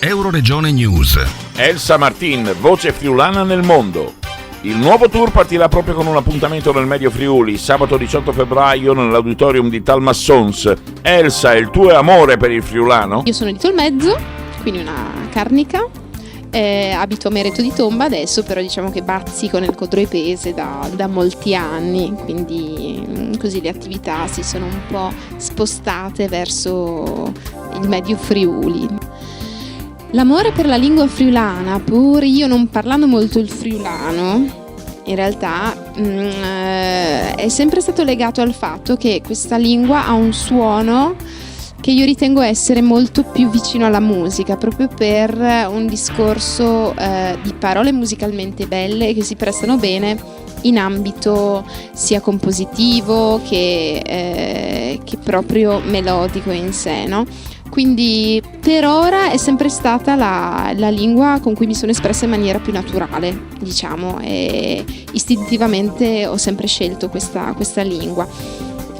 Euroregione News. Elsa Martin, voce friulana nel mondo. Il nuovo tour partirà proprio con un appuntamento nel Medio Friuli, sabato 18 febbraio nell'auditorium di Talmassons. Elsa, il tuo amore per il friulano? Io sono di Tolmezzo, quindi una carnica, abito a Mereto di Tomba adesso, però diciamo che bazzico nel Codroepese da molti anni, quindi così le attività si sono un po' spostate verso il Medio Friuli. L'amore per la lingua friulana, pur io non parlando molto il friulano, in realtà è sempre stato legato al fatto che questa lingua ha un suono che io ritengo essere molto più vicino alla musica, proprio per un discorso di parole musicalmente belle che si prestano bene in ambito sia compositivo che proprio melodico in sé, no? Quindi per ora è sempre stata la lingua con cui mi sono espressa in maniera più naturale, diciamo, e istintivamente ho sempre scelto questa lingua.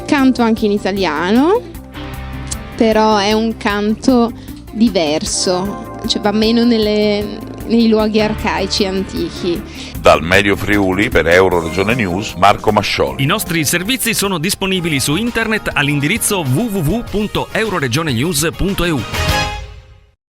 Canto anche in italiano, però è un canto diverso, cioè va meno nei luoghi arcaici antichi. Dal Medio Friuli per Euroregione News, Marco Mascioli. I nostri servizi sono disponibili su internet all'indirizzo www.euroregionenews.eu.